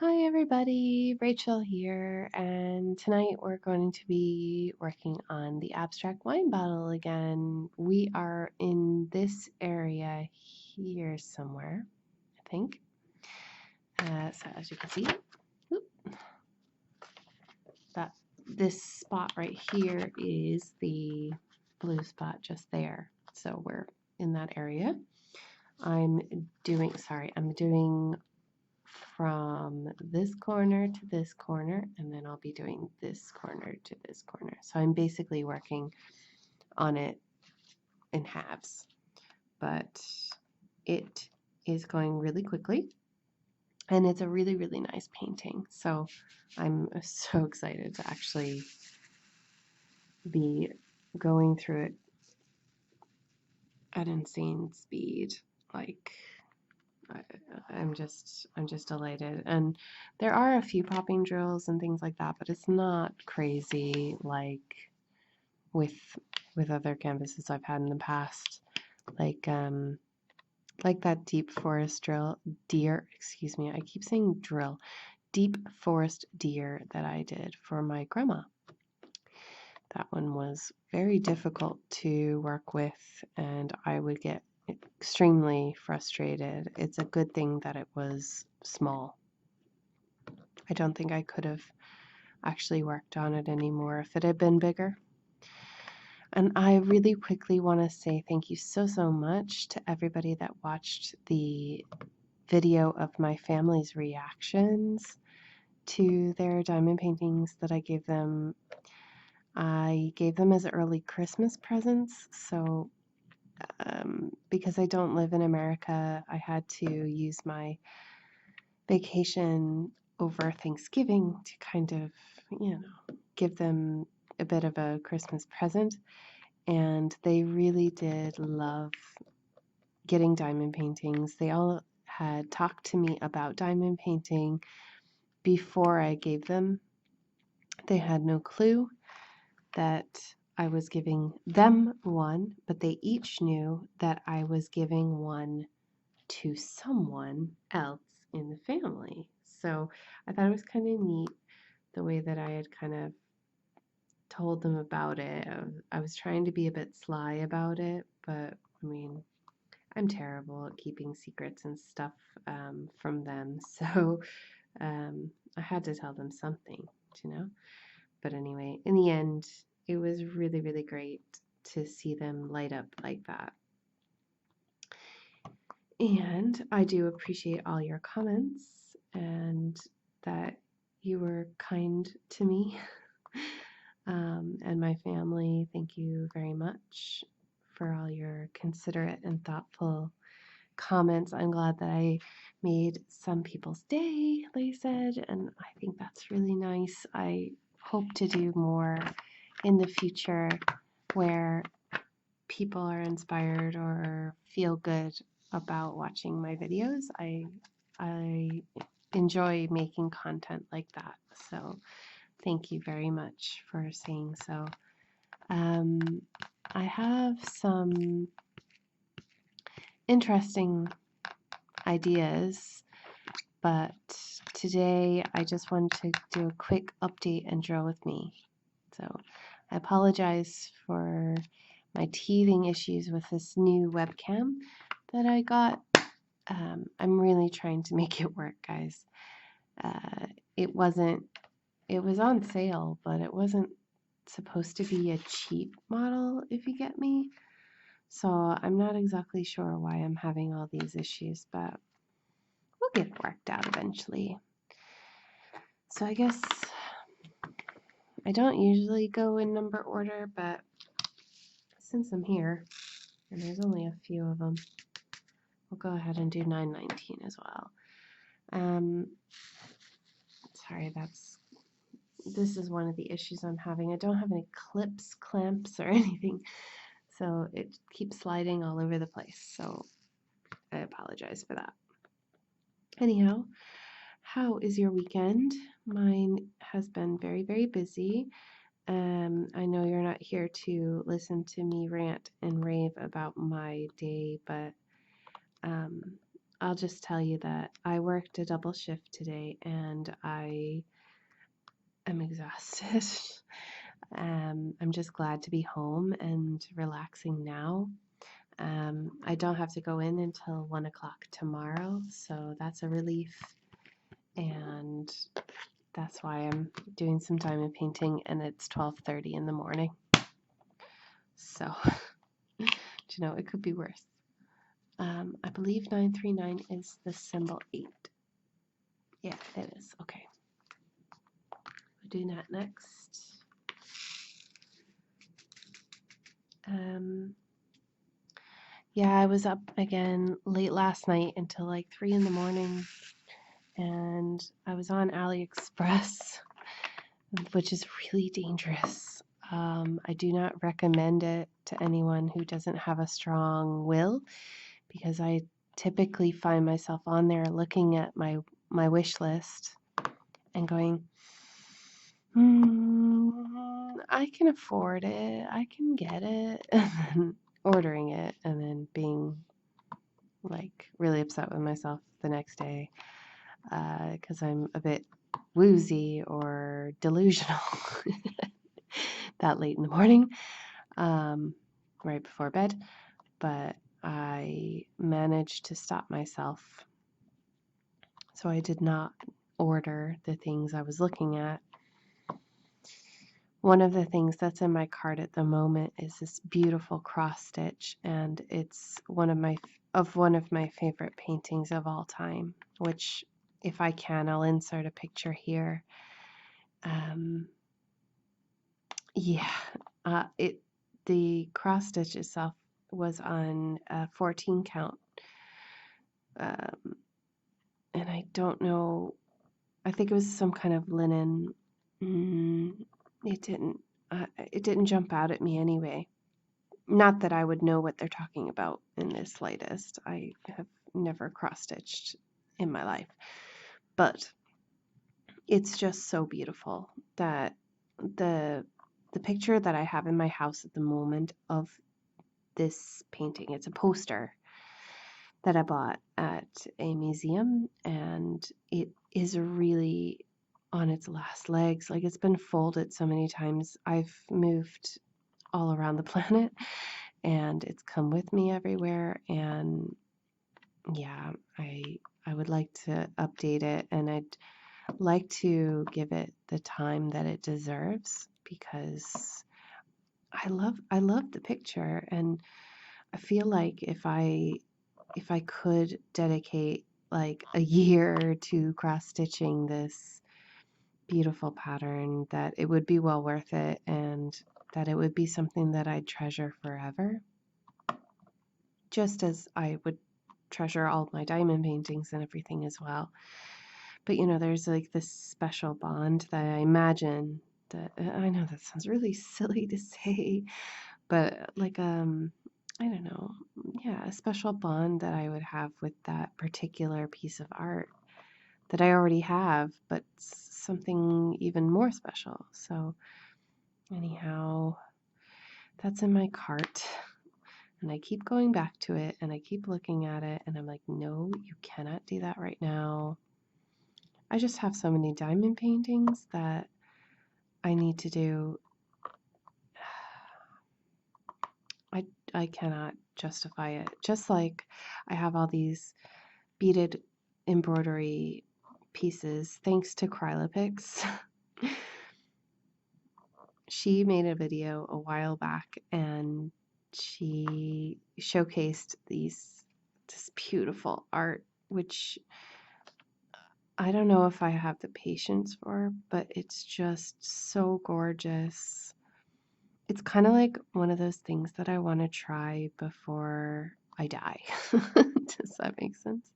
Hi everybody, Rachel here, and tonight we're going to be working on the abstract wine bottle again. We are in this area here somewhere, I think. So as you can see, whoop, that this spot right here is the blue spot just there. So we're in that area. I'm doing from this corner to this corner, and then I'll be doing this corner to this corner. So I'm basically working on it in halves, but it is going really quickly, and it's a really, really nice painting. So I'm so excited to actually be going through it at insane speed. Like I'm just delighted. And there are a few popping drills and things like that, but it's not crazy like with other canvases I've had in the past. Like that deep forest deer, excuse me, I keep saying drill. Deep forest deer that I did for my grandma. That one was very difficult to work with, and I would get extremely frustrated. It's a good thing that it was small. I don't think I could have actually worked on it anymore if it had been bigger. And I really quickly want to say thank you so, so much to everybody that watched the video of my family's reactions to their diamond paintings that I gave them. I gave them as early Christmas presents, so because I don't live in America, I had to use my vacation over Thanksgiving to kind of, give them a bit of a Christmas present. And they really did love getting diamond paintings. They all had talked to me about diamond painting before I gave them. They had no clue that I was giving them one, but they each knew that I was giving one to someone else in the family. So I thought it was kind of neat the way that I had kind of told them about it. I was trying to be a bit sly about it, but I mean, I'm terrible at keeping secrets and stuff from them. So I had to tell them something, you know? But anyway, in the end, it was really, really great to see them light up like that. And I do appreciate all your comments and that you were kind to me and my family. Thank you very much for all your considerate and thoughtful comments. I'm glad that I made some people's day, they said, and I think that's really nice. I hope to do more in the future where people are inspired or feel good about watching my videos. I enjoy making content like that. So thank you very much for saying so. I have some interesting ideas, but today I just wanted to do a quick update and draw with me. So I apologize for my teething issues with this new webcam that I got. I'm really trying to make it work, guys. It was on sale, but it wasn't supposed to be a cheap model, if you get me. So I'm not exactly sure why I'm having all these issues, but we'll get it worked out eventually. So I guess I don't usually go in number order, but since I'm here, and there's only a few of them, we'll go ahead and do 919 as well. Sorry, this is one of the issues I'm having. I don't have any clips, clamps, or anything, so it keeps sliding all over the place. So I apologize for that. Anyhow, how is your weekend? Mine has been very, very busy. I know you're not here to listen to me rant and rave about my day, but I'll just tell you that I worked a double shift today and I am exhausted. I'm just glad to be home and relaxing now. I don't have to go in until 1 o'clock tomorrow, so that's a relief. And that's why I'm doing some diamond painting, and it's 12:30 in the morning. So, it could be worse. I believe 939 is the symbol 8. Yeah, it is. Okay. We'll do that next. Yeah, I was up again late last night until like 3 in the morning, and I was on AliExpress, which is really dangerous. I do not recommend it to anyone who doesn't have a strong will, because I typically find myself on there looking at my wish list and going, I can afford it, I can get it, and then ordering it and then being like really upset with myself the next day because I'm a bit woozy or delusional that late in the morning, right before bed. But I managed to stop myself. So I did not order the things I was looking at. One of the things that's in my cart at the moment is this beautiful cross stitch, and it's one of my favorite paintings of all time, which if I can, I'll insert a picture here. The cross stitch itself was on a 14 count, and I don't know, I think it was some kind of linen. It didn't jump out at me anyway. Not that I would know what they're talking about in the slightest. I have never cross-stitched in my life. But it's just so beautiful that the picture that I have in my house at the moment of this painting, it's a poster that I bought at a museum, and it is really on its last legs. Like, it's been folded so many times. I've moved all around the planet and it's come with me everywhere, and yeah, I would like to update it, and I'd like to give it the time that it deserves, because I love the picture, and I feel like if I could dedicate like a year to cross stitching this beautiful pattern, that it would be well worth it, and that it would be something that I'd treasure forever, just as I would treasure all my diamond paintings and everything as well. But there's like this special bond that I imagine that, I know that sounds really silly to say, but like I don't know, yeah, a special bond that I would have with that particular piece of art that I already have, but something even more special. So anyhow, that's in my cart. And I keep going back to it, and I keep looking at it, and I'm like, no, you cannot do that right now. I just have so many diamond paintings that I need to do. I cannot justify it. Just like I have all these beaded embroidery pieces thanks to Krylopix. She made a video a while back, and she showcased this beautiful art, which I don't know if I have the patience for, but it's just so gorgeous. It's kind of like one of those things that I want to try before I die. Does that make sense?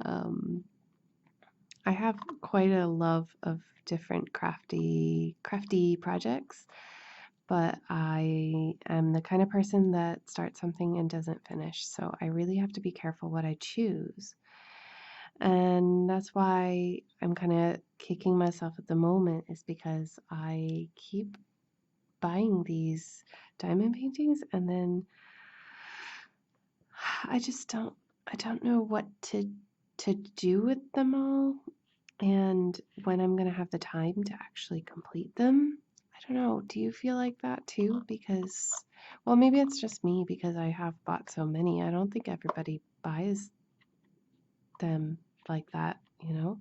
I have quite a love of different crafty projects, but I am the kind of person that starts something and doesn't finish. So I really have to be careful what I choose. And that's why I'm kind of kicking myself at the moment, is because I keep buying these diamond paintings, and then I just don't, I don't know what to do with them all and when I'm going to have the time to actually complete them. I don't know. Do you feel like that too? Because, well, maybe it's just me because I have bought so many. I don't think everybody buys them like that, you know?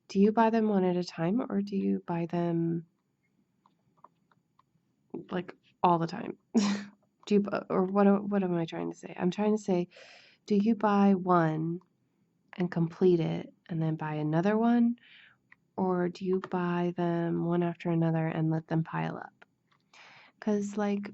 Do you buy them one at a time or do you buy them like all the time? Do you, or what am I trying to say? I'm trying to say, do you buy one and complete it and then buy another one? Or do you buy them one after another and let them pile up? Because, like,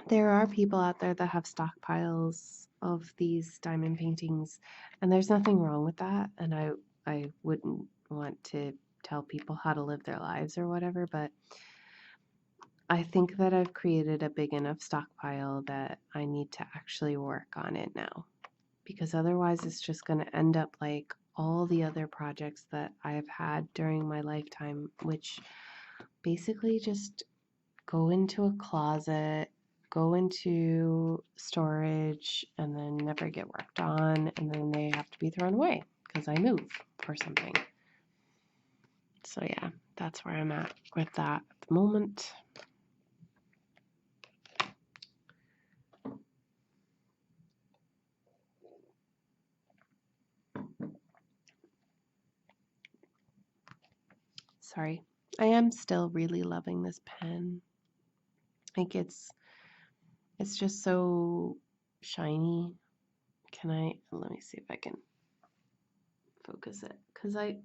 there are people out there that have stockpiles of these diamond paintings, and there's nothing wrong with that. And I wouldn't want to tell people how to live their lives or whatever, but I think that I've created a big enough stockpile that I need to actually work on it now. Because otherwise, it's just going to end up like all the other projects that I've had during my lifetime, which basically just go into a closet, go into storage, and then never get worked on, and then they have to be thrown away because I move or something. So, yeah, that's where I'm at with that at the moment. Sorry. I am still really loving this pen. Like it's just so shiny. Let me see if I can focus it because I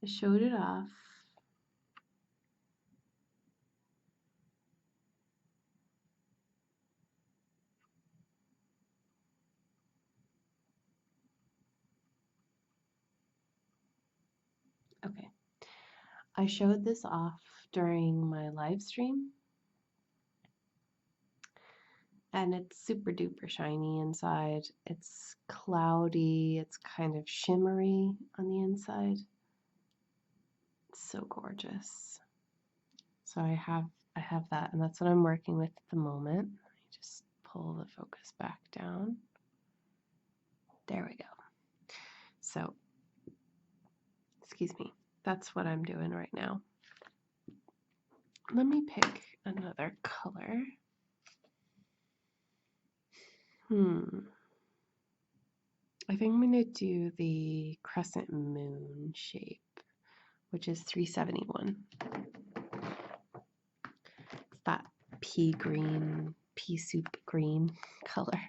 showed it off. Okay. I showed this off during my live stream and it's super duper shiny inside. It's cloudy, it's kind of shimmery on the inside. It's so gorgeous. So I have that, and that's what I'm working with at the moment. Let me just pull the focus back down. There we go. So, excuse me. That's what I'm doing right now. Let me pick another color. I think I'm going to do the crescent moon shape, which is 371. It's that pea soup green color.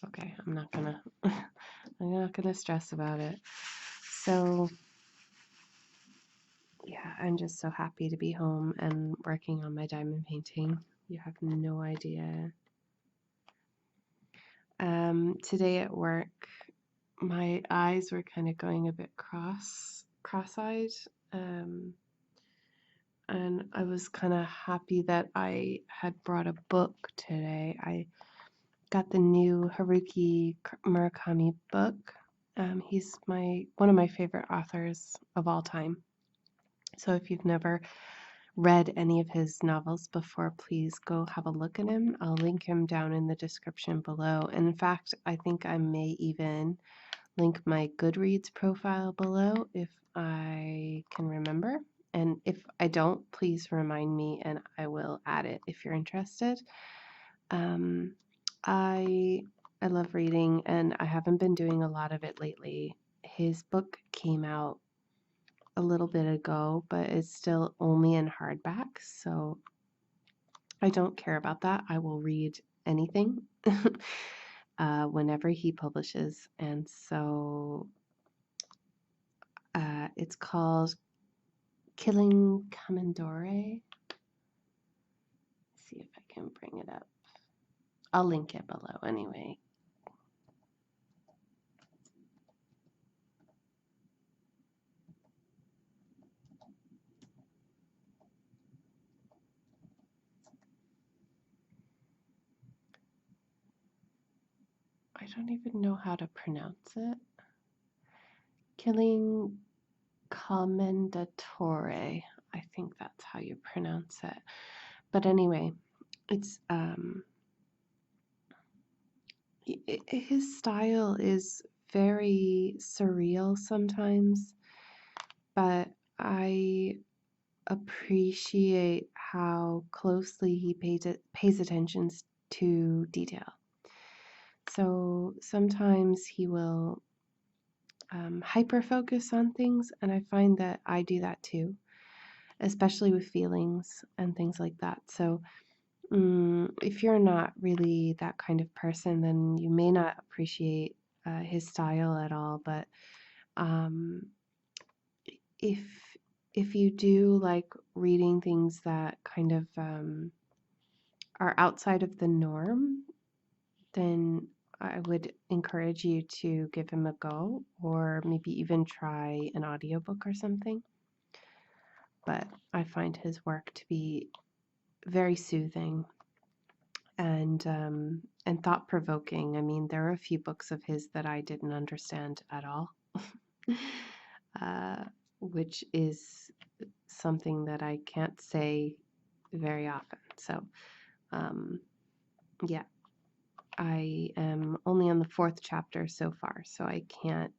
Okay, I'm not gonna stress about it. So yeah, I'm just so happy to be home and working on my diamond painting. You have no idea. Today at work, my eyes were kind of going a bit cross-eyed. And I was kind of happy that I had brought a book today. I got the new Haruki Murakami book. He's one of my favorite authors of all time. So if you've never read any of his novels before, please go have a look at him. I'll link him down in the description below. And in fact, I think I may even link my Goodreads profile below if I can remember. And if I don't, please remind me and I will add it if you're interested. I love reading and I haven't been doing a lot of it lately. His book came out a little bit ago, but it's still only in hardback, so I don't care about that. I will read anything whenever he publishes. And so it's called Killing Kamendore. See if I can bring it up. I'll link it below anyway. I don't even know how to pronounce it. Killing Commendatore. I think that's how you pronounce it. But anyway, it's his style is very surreal sometimes, but I appreciate how closely he pays attention to detail. So sometimes he will hyper focus on things, and I find that I do that too, especially with feelings and things like that. So if you're not really that kind of person, then you may not appreciate his style at all. But um, if if you do like reading things that kind of are outside of the norm, then I would encourage you to give him a go, or maybe even try an audiobook or something. But I find his work to be very soothing and thought provoking. I mean, there are a few books of his that I didn't understand at all, uh, which is something that I can't say very often. So, um, yeah, I am only on the 4th chapter so far, so I can't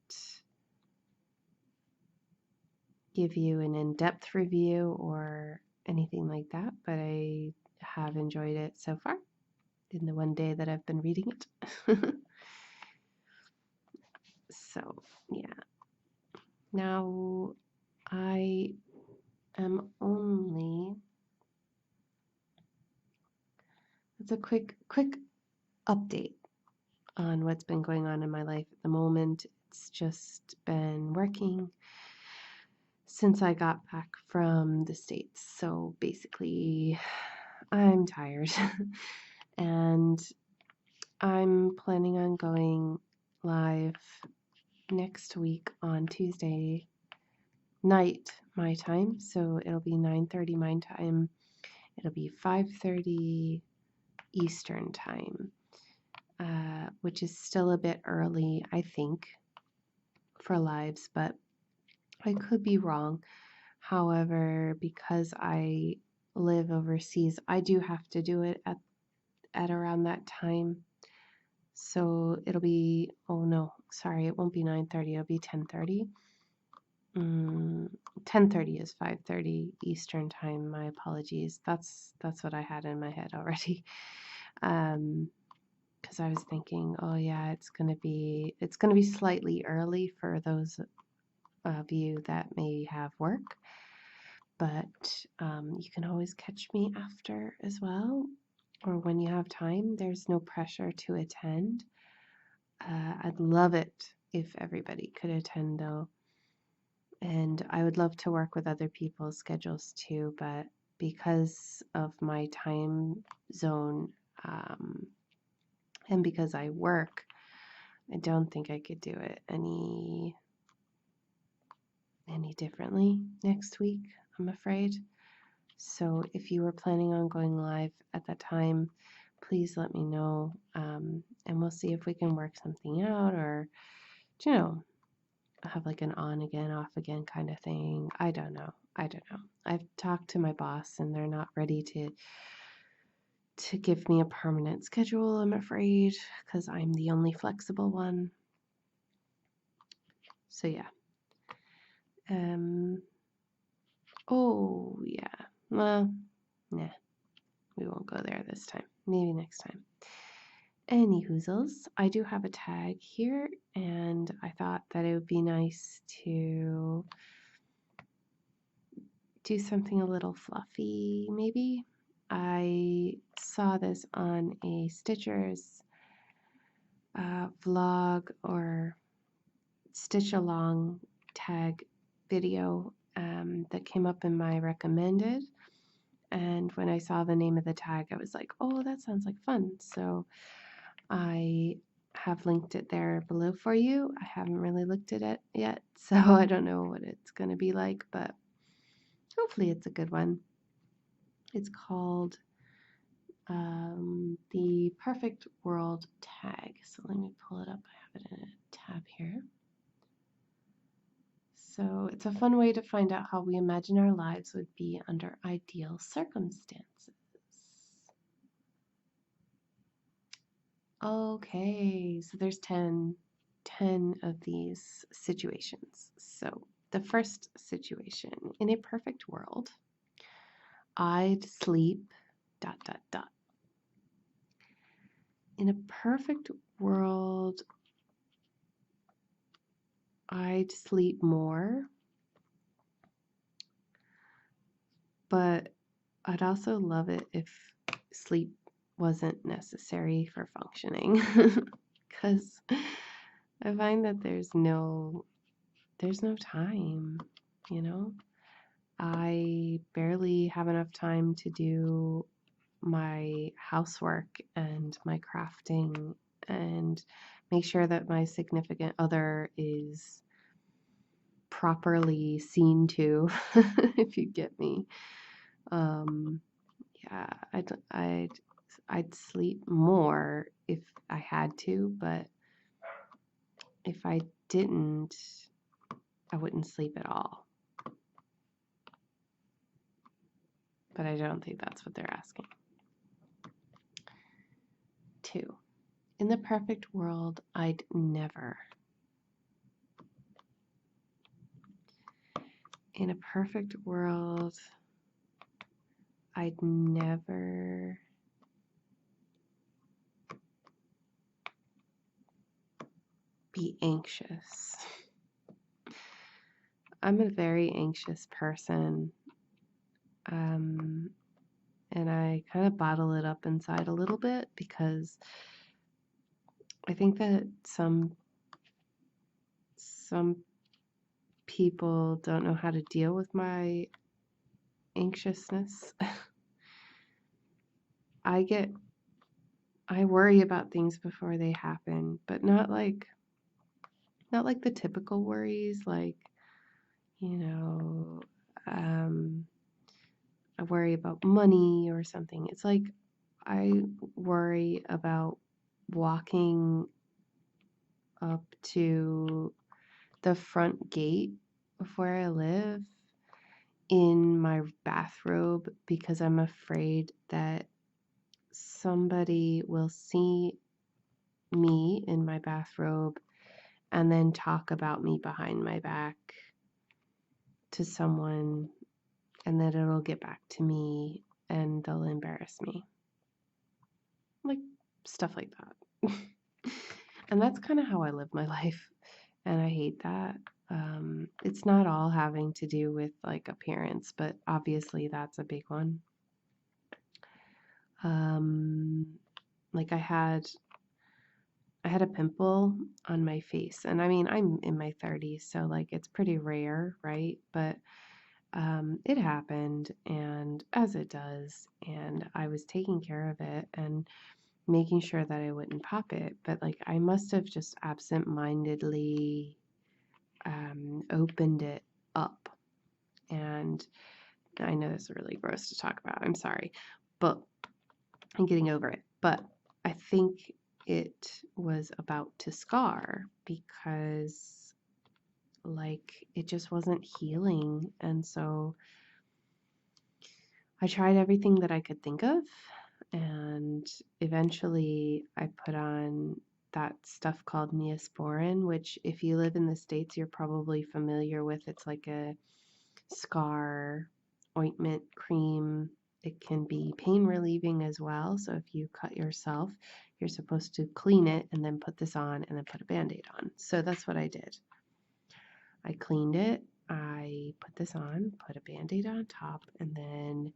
give you an in-depth review or anything like that, but I have enjoyed it so far in the one day that I've been reading it. So, yeah. Now, I am only, it's a quick update on what's been going on in my life at the moment. It's just been working since I got back from the States. So basically, I'm tired and I'm planning on going live next week on Tuesday night my time. So it'll be 9:30 my time. It'll be 5:30 Eastern time, which is still a bit early, I think, for lives, but I could be wrong. However, because I live overseas, I do have to do it at around that time. So it'll be, oh no, sorry, it won't be 9:30, it'll be 10:30. 10:30 is 5:30 Eastern time. My apologies. That's what I had in my head already. Because I was thinking, oh yeah, it's gonna be slightly early for those of you that may have work, but you can always catch me after as well, or when you have time. There's no pressure to attend. I'd love it if everybody could attend though. And I would love to work with other people's schedules too, but because of my time zone and because I work, I don't think I could do it any differently next week, I'm afraid. So if you were planning on going live at that time, please let me know, and we'll see if we can work something out, or have like an on again, off again kind of thing. I don't know. I've talked to my boss and they're not ready to give me a permanent schedule, I'm afraid, because I'm the only flexible one. So yeah. Oh yeah. Well, nah, we won't go there this time. Maybe next time. Any hoozles, I do have a tag here, and I thought that it would be nice to do something a little fluffy, maybe. I saw this on a Stitcher's vlog or Stitch Along tag video that came up in my recommended. And when I saw the name of the tag, I was like, oh, that sounds like fun. So I have linked it there below for you. I haven't really looked at it yet, so I don't know what it's going to be like, but hopefully it's a good one. It's called the Perfect World tag. So let me pull it up. I have it in a tab here. So it's a fun way to find out how we imagine our lives would be under ideal circumstances. Okay, so there's 10 of these situations. So the first situation, in a perfect world, I'd sleep ... In a perfect world, I'd sleep more, but I'd also love it if sleep wasn't necessary for functioning. Because I find that there's no time, you know? I barely have enough time to do my housework and my crafting and make sure that my significant other is properly seen to, if you get me. Yeah, I'd sleep more if I had to, but if I didn't, I wouldn't sleep at all. But I don't think that's what they're asking. 2. In the perfect world, I'd never. In a perfect world, I'd never be anxious. I'm a very anxious person, and I kind of bottle it up inside a little bit because I think that some people don't know how to deal with my anxiousness. I worry about things before they happen, but not like the typical worries, like, you know, I worry about money or something. It's like I worry about walking up to the front gate of where I live in my bathrobe because I'm afraid that somebody will see me in my bathrobe and then talk about me behind my back to someone, and then it'll get back to me and they'll embarrass me. Like stuff like that. And that's kind of how I live my life, and I hate that. It's not all having to do with like appearance, but obviously that's a big one. Like I had a pimple on my face, and I mean, I'm in my 30s, so like it's pretty rare, right? But it happened, and as it does, and I was taking care of it and making sure that I wouldn't pop it, but like I must have just absent-mindedly opened it up. And I know this is really gross to talk about, I'm sorry, but I'm getting over it. But I think it was about to scar because like it just wasn't healing. And so I tried everything that I could think of, and eventually I put on that stuff called Neosporin, which if you live in the States, you're probably familiar with. It's like a scar ointment cream. It can be pain relieving as well. So if you cut yourself, you're supposed to clean it and then put this on and then put a Band-Aid on. So that's what I did. I cleaned it, I put this on, put a Band-Aid on top, and then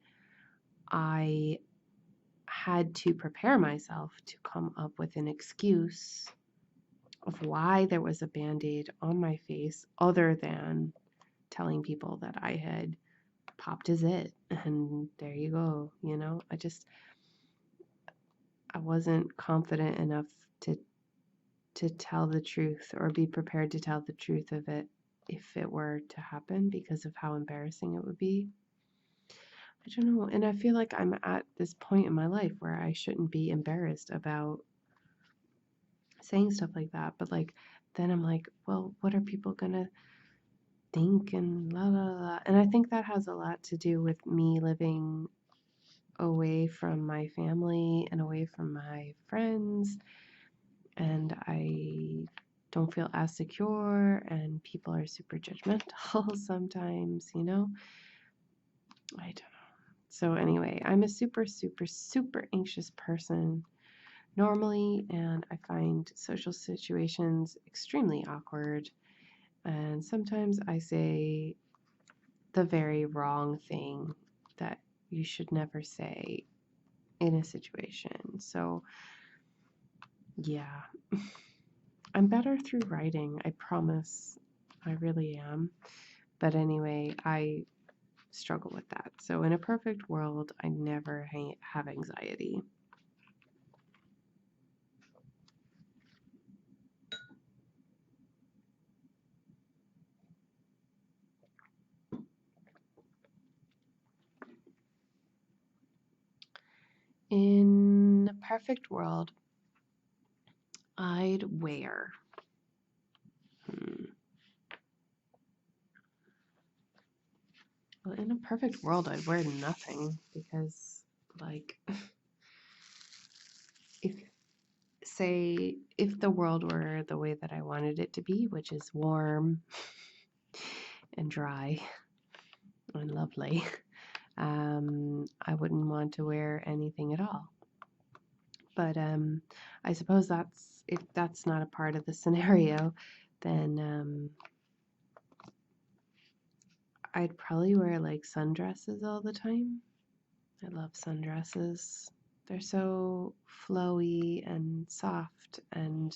I had to prepare myself to come up with an excuse of why there was a Band-Aid on my face other than telling people that I had popped a zit, and there you go. I wasn't confident enough to tell the truth or be prepared to tell the truth of it if it were to happen because of how embarrassing it would be. I don't know. And I feel like I'm at this point in my life where I shouldn't be embarrassed about saying stuff like that. But like, then I'm like, well, what are people gonna think and la la la. And I think that has a lot to do with me living away from my family and away from my friends, and I don't feel as secure, and people are super judgmental sometimes, you know? I don't know. So anyway, I'm a super, super, super anxious person normally, and I find social situations extremely awkward. And sometimes I say the very wrong thing that you should never say in a situation. So, yeah, I'm better through writing, I promise. I really am. But anyway, I struggle with that. So, in a perfect world, I never have anxiety. In a perfect world, I'd wear. Well, in a perfect world, I'd wear nothing because, like, if if the world were the way that I wanted it to be, which is warm and dry and lovely, I wouldn't want to wear anything at all. But I suppose that's if that's not a part of the scenario, then I'd probably wear like sundresses all the time. I love sundresses. They're so flowy and soft, and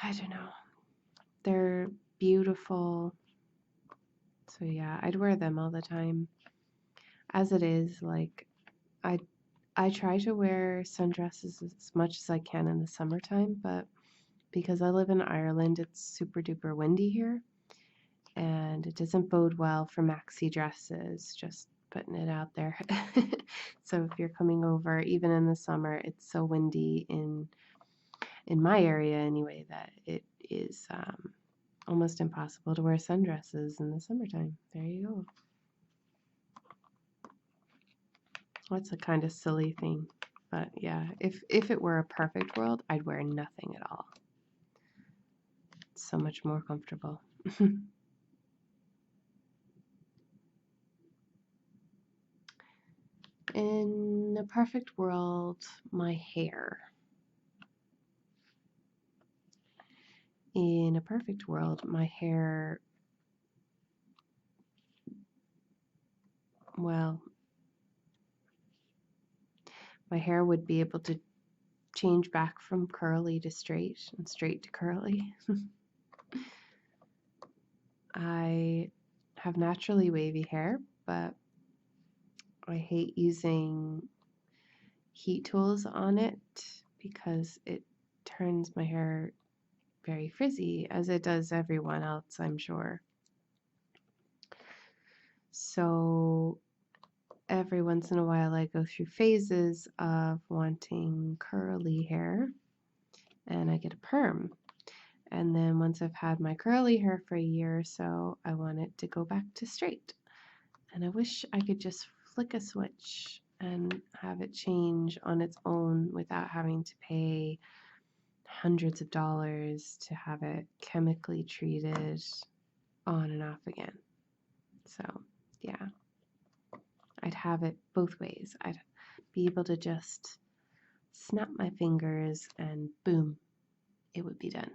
I don't know, they're beautiful. So yeah, I'd wear them all the time. As it is, like I I try to wear sundresses as much as I can in the summertime, but because I live in Ireland, it's super duper windy here, and it doesn't bode well for maxi dresses, just putting it out there. So if you're coming over, even in the summer, it's so windy in my area anyway that it is almost impossible to wear sundresses in the summertime. There you go. That's a kind of silly thing. But yeah, if it were a perfect world, I'd wear nothing at all. It's so much more comfortable. In a perfect world, my hair. In a perfect world, my hair, well, my hair would be able to change back from curly to straight and straight to curly. I have naturally wavy hair, but I hate using heat tools on it because it turns my hair very frizzy, as it does everyone else, I'm sure. So every once in a while, I go through phases of wanting curly hair, and I get a perm. And then once I've had my curly hair for a year or so, I want it to go back to straight. And I wish I could just flick a switch and have it change on its own without having to pay hundreds of dollars to have it chemically treated on and off again. So, yeah, I'd have it both ways. I'd be able to just snap my fingers and boom, it would be done.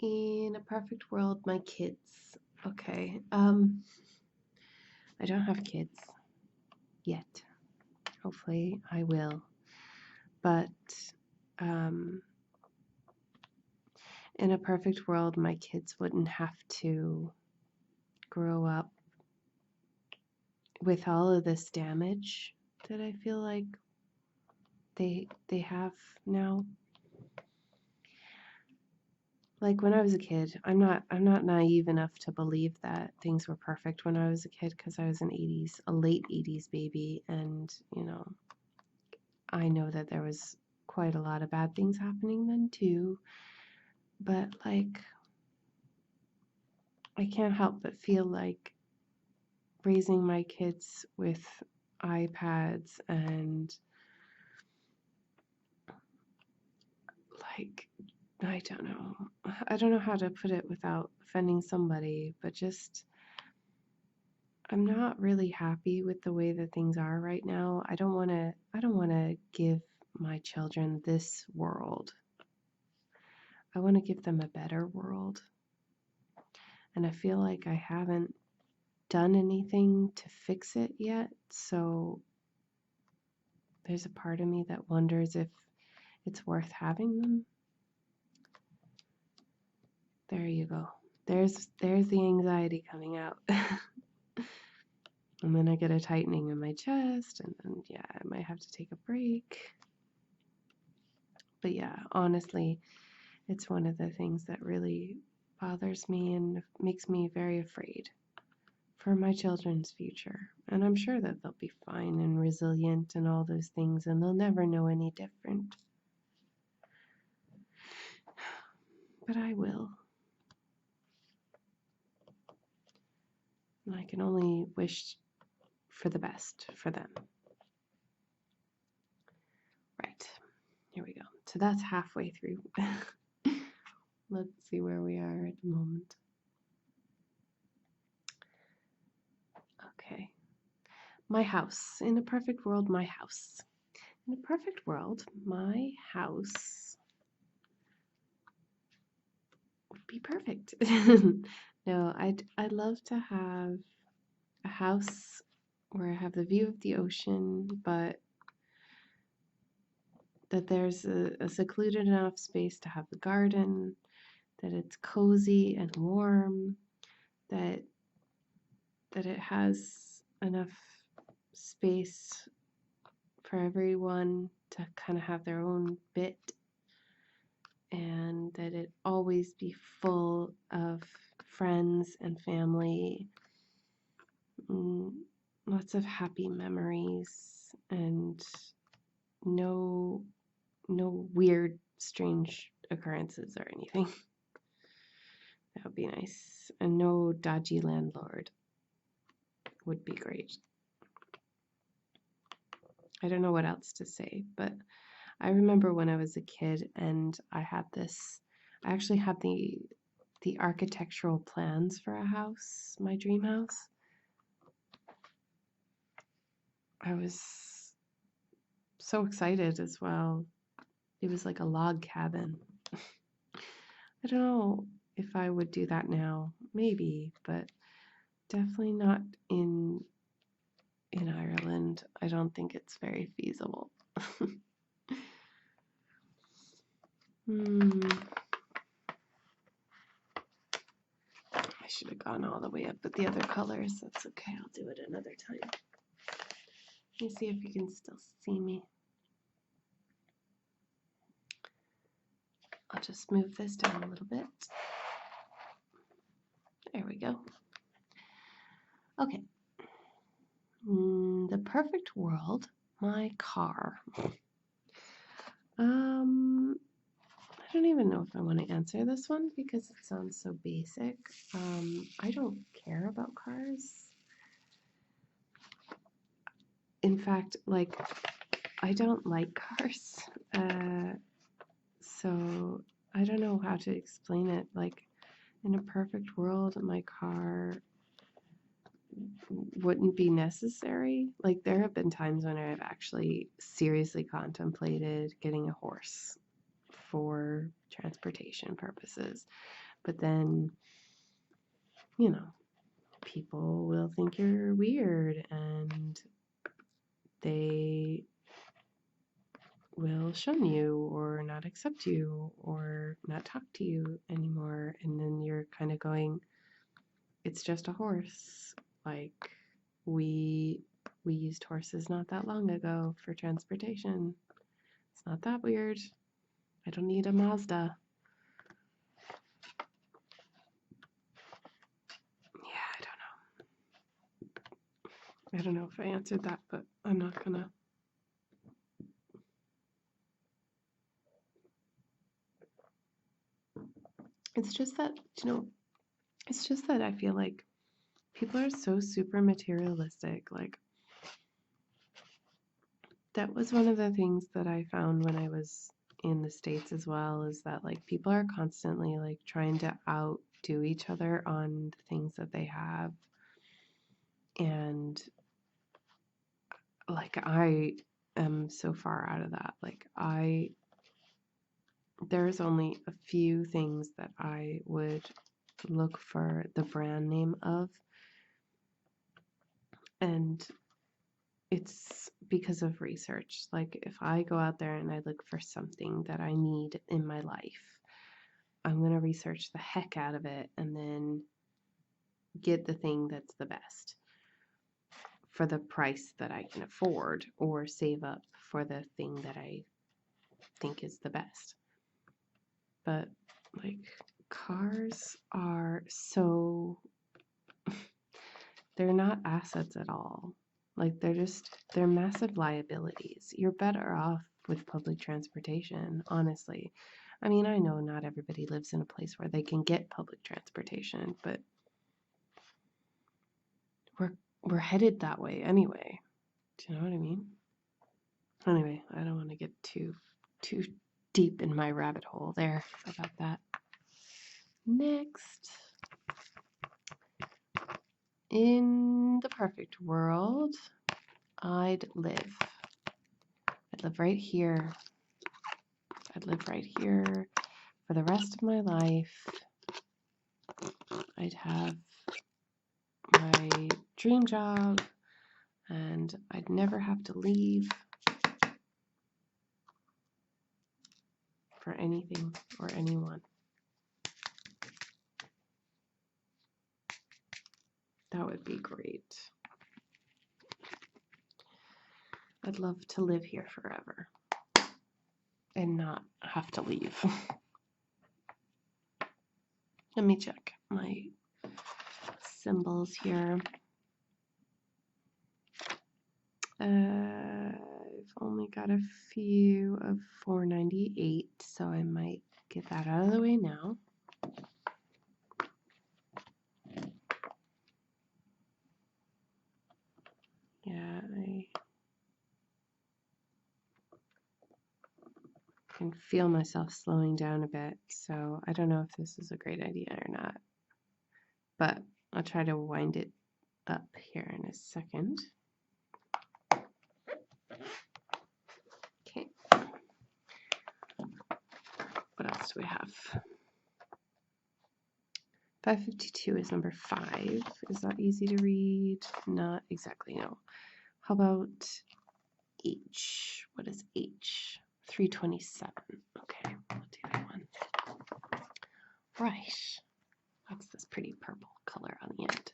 In a perfect world, my kids. Okay. I don't have kids yet. Hopefully I will. But in a perfect world, my kids wouldn't have to grow up with all of this damage that I feel like they have now. Like when I was a kid, I'm not naive enough to believe that things were perfect when I was a kid, because I was a late 80s baby, and I know that there was quite a lot of bad things happening then too. But like, I can't help but feel like raising my kids with iPads and like, I don't know how to put it without offending somebody, but just I'm not really happy with the way that things are right now. I don't want to give my children this world. I want to give them a better world. And I feel like I haven't done anything to fix it yet. So there's a part of me that wonders if it's worth having them. There you go. There's the anxiety coming out. And then I get a tightening in my chest, and then yeah, I might have to take a break. But yeah, honestly, it's one of the things that really bothers me and makes me very afraid for my children's future. And I'm sure that they'll be fine and resilient and all those things, and they'll never know any different. But I will. And I can only wish for the best for them. Right, here we go. So that's halfway through. Let's see where we are at the moment. Okay. My house. In a perfect world, my house. In a perfect world, my house would be perfect. No, I'd love to have a house where I have the view of the ocean, but that there's a secluded enough space to have the garden, that it's cozy and warm, that it has enough space for everyone to kind of have their own bit, and that it always be full of friends and family, lots of happy memories, and no weird, strange occurrences or anything. That would be nice. And no dodgy landlord would be great. I don't know what else to say, but I remember when I was a kid and I actually had the architectural plans for a house, my dream house. I was so excited as well. It was like a log cabin. I don't know if I would do that now, maybe, but definitely not in Ireland. I don't think it's very feasible. I should have gone all the way up with the other colors. That's okay, I'll do it another time. Let me see if you can still see me. I'll just move this down a little bit. There we go. Okay. The perfect world, my car. I don't even know if I want to answer this one because it sounds so basic. I don't care about cars. In fact, like, I don't like cars. So I don't know how to explain it. Like, in a perfect world, my car wouldn't be necessary. Like, there have been times when I've actually seriously contemplated getting a horse for transportation purposes. But then, you know, people will think you're weird and they will shun you or not accept you or not talk to you anymore. And then you're kind of going, it's just a horse. Like, we used horses not that long ago for transportation. It's not that weird. I don't need a Mazda. Yeah, I don't know if I answered that, but I'm not gonna. It's just that, it's just that I feel like people are so super materialistic. Like, that was one of the things that I found when I was in the States as well, is that like people are constantly like trying to outdo each other on the things that they have. And like I am so far out of that. Like there's only a few things that I would look for the brand name of, and it's because of research. Like if I go out there and I look for something that I need in my life, I'm going to research the heck out of it and then get the thing that's the best for the price that I can afford, or save up for the thing that I think is the best. But like cars are so, they're not assets at all. Like they're massive liabilities. You're better off with public transportation, honestly. I mean, I know not everybody lives in a place where they can get public transportation, but we're headed that way anyway. Do you know what I mean? Anyway, I don't want to get too deep in my rabbit hole there about that. Next, in the perfect world, I'd live right here. I'd live right here for the rest of my life. I'd have my dream job and I'd never have to leave for anything or anyone. That would be great. I'd love to live here forever and not have to leave. Let me check my symbols here. I've only got a few of 498, so I might get that out of the way now. Yeah, I can feel myself slowing down a bit, so I don't know if this is a great idea or not, but I'll try to wind it up here in a second. Okay. What else do we have? 552 is number 5. Is that easy to read? Not exactly, no. How about H? What is H? 327. Okay, we'll do that one. Right. That's this pretty purple color on the end.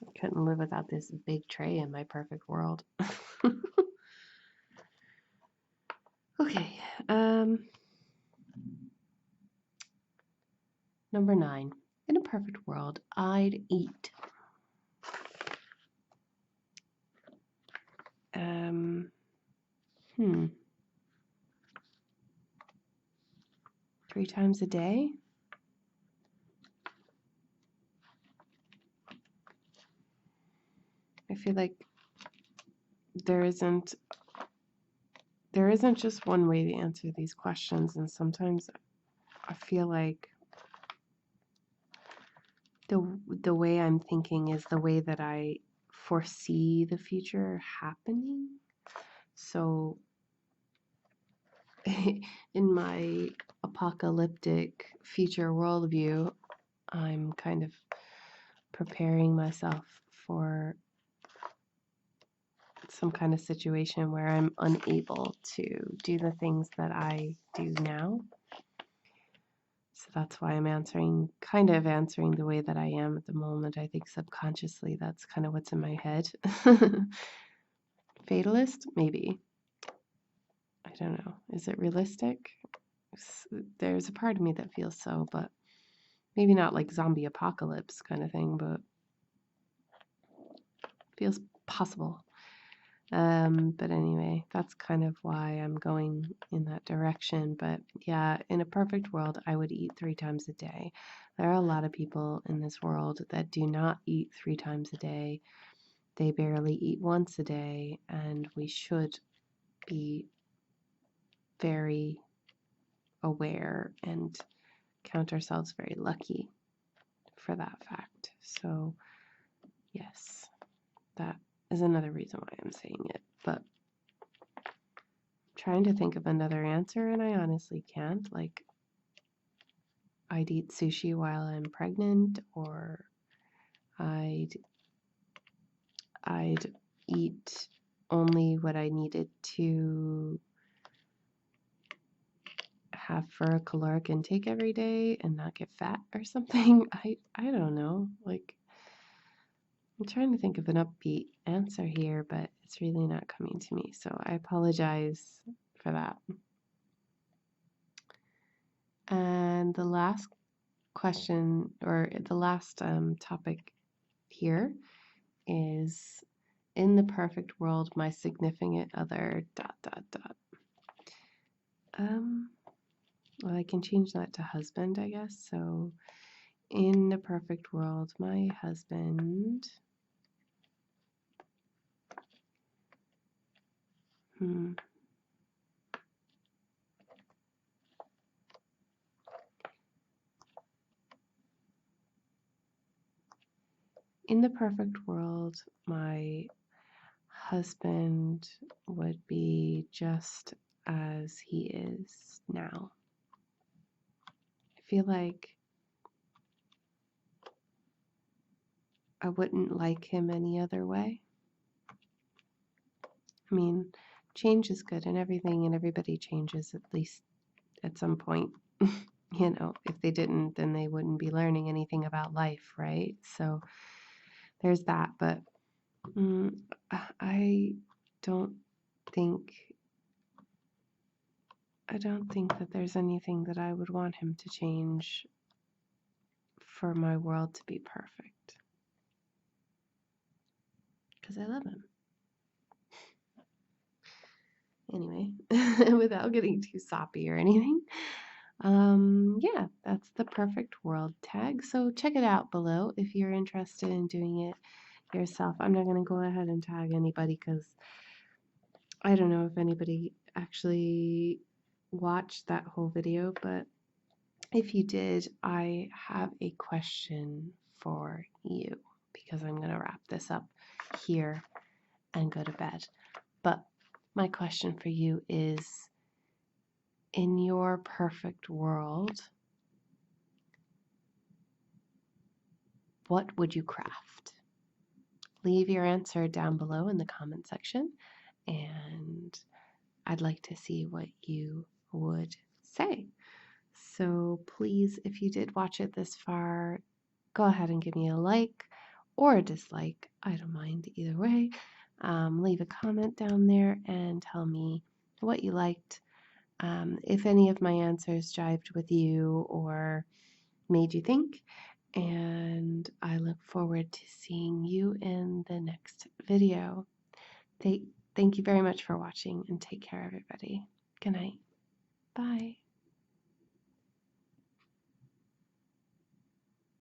I couldn't live without this big tray in my perfect world. Okay. Number 9. In a perfect world, I'd eat. 3 times a day? I feel like there isn't just one way to answer these questions, and sometimes I feel like the way I'm thinking is the way that I foresee the future happening. So in my apocalyptic future worldview, I'm kind of preparing myself for some kind of situation where I'm unable to do the things that I do now. So that's why I'm answering the way that I am at the moment. I think subconsciously that's kind of what's in my head. Fatalist? Maybe. I don't know. Is it realistic? There's a part of me that feels so, but Maybe not like zombie apocalypse kind of thing, but feels possible. But anyway, that's kind of why I'm going in that direction. But yeah, in a perfect world, I would eat 3 times a day. There are a lot of people in this world that do not eat 3 times a day. They barely eat once a day, and we should be very aware and count ourselves very lucky for that fact. So, yes, that is another reason why I'm saying it. But trying to think of another answer, and I honestly can't. Like, I'd eat sushi while I'm pregnant, or I'd eat only what I needed to have for a caloric intake every day and not get fat or something. I don't know. Like, I'm trying to think of an upbeat answer here, but it's really not coming to me. So I apologize for that. And the last question, or the last topic here is, in the perfect world, my significant other ... Well, I can change that to husband, I guess. So, in the perfect world, my husband. In the perfect world, my husband would be just as he is now. I feel like I wouldn't like him any other way. I mean, change is good and everything, and everybody changes at least at some point. You know, if they didn't, then they wouldn't be learning anything about life, right? So there's that. But I don't think that there's anything that I would want him to change for my world to be perfect, because I love him. Anyway, without getting too soppy or anything, yeah, that's the perfect world tag. So check it out below if you're interested in doing it yourself. I'm not going to go ahead and tag anybody because I don't know if anybody actually watched that whole video, but if you did, I have a question for you, because I'm going to wrap this up here and go to bed. But my question for you is, in your perfect world, what would you craft? Leave your answer down below in the comment section, and I'd like to see what you would say. So please, if you did watch it this far, go ahead and give me a like or a dislike. I don't mind either way. Leave a comment down there and tell me what you liked. If any of my answers jived with you or made you think. And I look forward to seeing you in the next video. Thank you very much for watching, and take care, everybody. Good night. Bye.